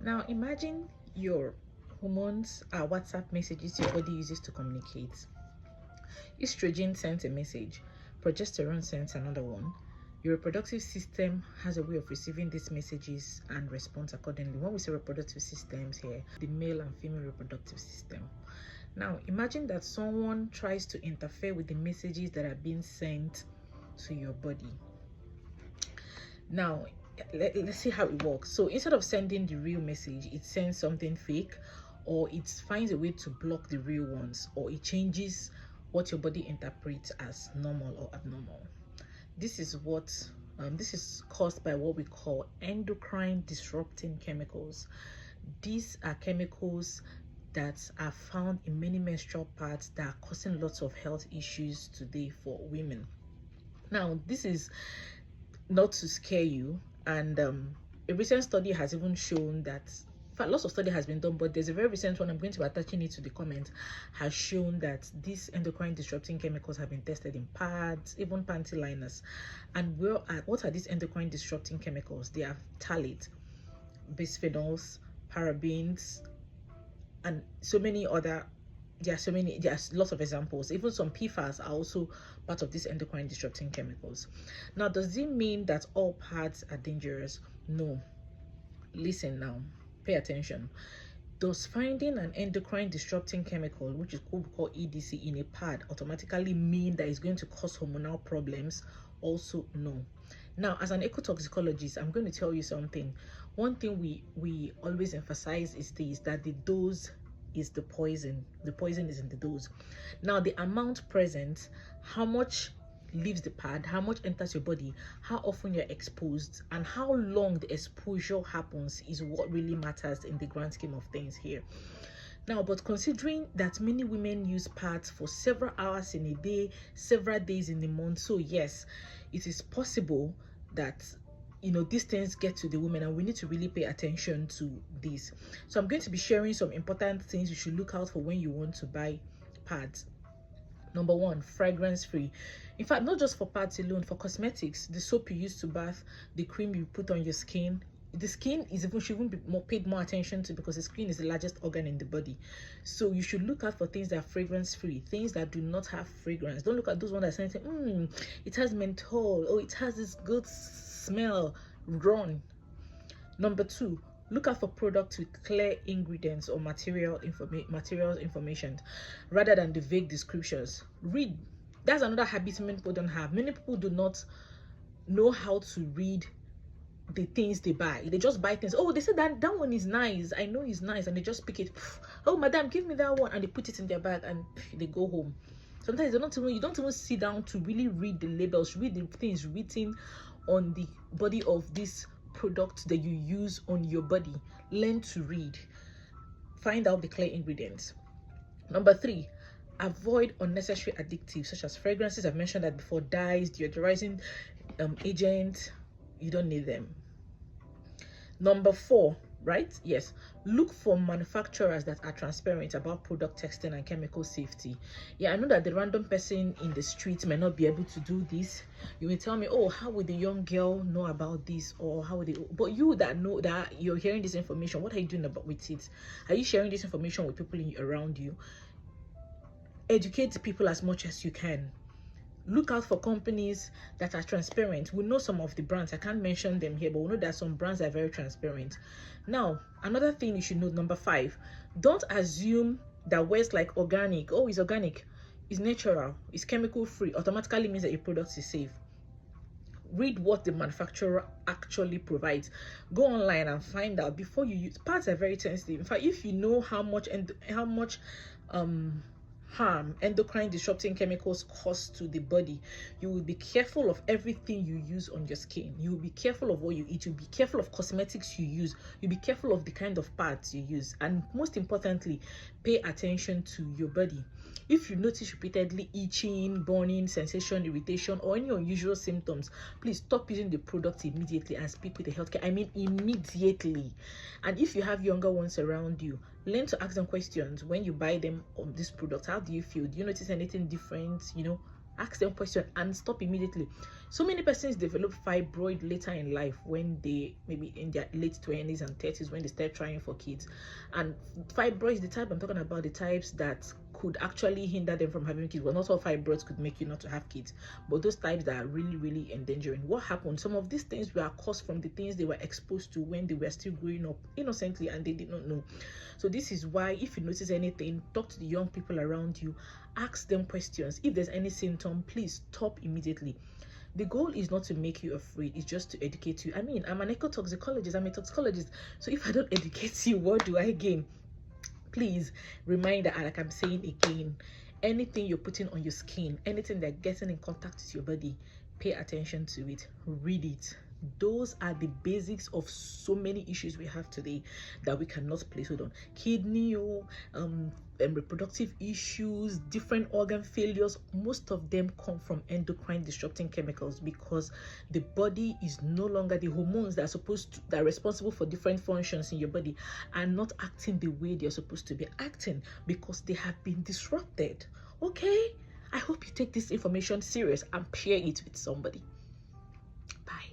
Now imagine your hormones are WhatsApp messages your body uses to communicate. Estrogen sends a message, progesterone sends another one. Your reproductive system has a way of receiving these messages and responds accordingly. When we say reproductive systems here, the male and female reproductive system. Now imagine that someone tries to interfere with the messages that are being sent to your body. Now let's see how it works. So instead of sending the real message, it sends something fake, or it finds a way to block the real ones, or it changes what your body interprets as normal or abnormal. This is caused by what we call endocrine disrupting chemicals. These are chemicals that are found in many menstrual pads that are causing lots of health issues today for women. Now this is not to scare you, and a recent study has even shown that, in fact, lots of study has been done, but there's a very recent one, I'm going to be attaching it to the comment, has shown that these endocrine disrupting chemicals have been tested in pads, even panty liners. And what are these endocrine disrupting chemicals? They are phthalate, bisphenols, parabens, and so many other. There's lots of examples. Even some PFAS are also part of these endocrine disrupting chemicals. Now, does it mean that all pads are dangerous? No. Listen now, pay attention. Does finding an endocrine disrupting chemical, which is called EDC, in a pad automatically mean that it's going to cause hormonal problems? Also, no. Now, as an ecotoxicologist, I'm going to tell you something. One thing we always emphasize is this, that the dose is the poison. The poison is in the dose. Now, the amount present, how much leaves the pad, how much enters your body, how often you're exposed, and how long the exposure happens is what really matters in the grand scheme of things here. Now, but considering that many women use pads for several hours in a day, several days in a month, so yes, it is possible that these things get to the women, and we need to really pay attention to this. So I'm going to be sharing some important things you should look out for when you want to buy pads. Number one, fragrance free. In fact, not just for pads alone, for cosmetics, the soap you use to bath, the cream you put on your skin, the skin should even be paid more attention to, because the skin is the largest organ in the body. So you should look out for things that are fragrance free, things that do not have fragrance. Don't look at those ones that say, it has menthol, oh, it has this good smell. Run. Number two, look out for products with clear ingredients or materials information rather than the vague descriptions. Read. That's another habit many people don't have. Many people do not know how to read the things they buy. They just buy things. Oh, they said that one is nice, I know it's nice, and they just pick it. Oh, madam, give me that one, and they put it in their bag and they go home. Sometimes you don't even sit down to really read the labels, read the things written on the body of this product that you use on your body. Learn to read. Find out the clear ingredients. Number three, avoid unnecessary additives such as fragrances. I've mentioned that before. Dyes, deodorizing agents, you don't need them. Number four, right? Yes, look for manufacturers that are transparent about product testing and chemical safety. Yeah, I know that the random person in the street may not be able to do this. You may tell me, oh, how would the young girl know about this? Or how would they? But you that know that you're hearing this information, what are you doing with it? Are you sharing this information with people around you? Educate people as much as you can. Look out for companies that are transparent. We know some of the brands, I can't mention them here, but we know that some brands are very transparent. Now, another thing you should know, number five, don't assume that words like organic, oh, it's organic, it's natural, it's chemical free, automatically means that your product is safe. Read what the manufacturer actually provides. Go online and find out before you use. Parts are very sensitive. In fact, if you know how much harm endocrine disrupting chemicals cause to the body, you will be careful of everything you use on your skin. You will be careful of what you eat. You'll be careful of cosmetics you use. You'll be careful of the kind of pads you use, and most importantly, pay attention to your body. If you notice repeatedly itching, burning, sensation, irritation, or any unusual symptoms, please stop using the product immediately and speak with the healthcare. I mean immediately. And if you have younger ones around you, learn to ask them questions when you buy them on this product. How do you feel? Do you notice anything different? Ask them questions and stop immediately. So many persons develop fibroid later in life, when they maybe in their late 20s and 30s, when they start trying for kids. And fibroids, the type I'm talking about, the types that could actually hinder them from having kids. Well, not all fibroids could make you not to have kids, but those types that are really, really endangering. What happened? Some of these things were caused from the things they were exposed to when they were still growing up innocently and they did not know. So this is why, if you notice anything, talk to the young people around you, ask them questions. If there's any symptom, please stop immediately. The goal is not to make you afraid, it's just to educate you. I mean, I'm an ecotoxicologist, I'm a toxicologist, so if I don't educate you, what do I gain? Please, reminder, like I'm saying again, anything you're putting on your skin, anything that getting in contact with your body, pay attention to it, read it. Those are the basics of so many issues we have today that we cannot place hold on. Kidney, reproductive issues, different organ failures, most of them come from endocrine disrupting chemicals, because the body is no longer, the hormones that are responsible for different functions in your body are not acting the way they're supposed to be acting, because they have been disrupted. Okay, I hope you take this information serious and share it with somebody. Bye.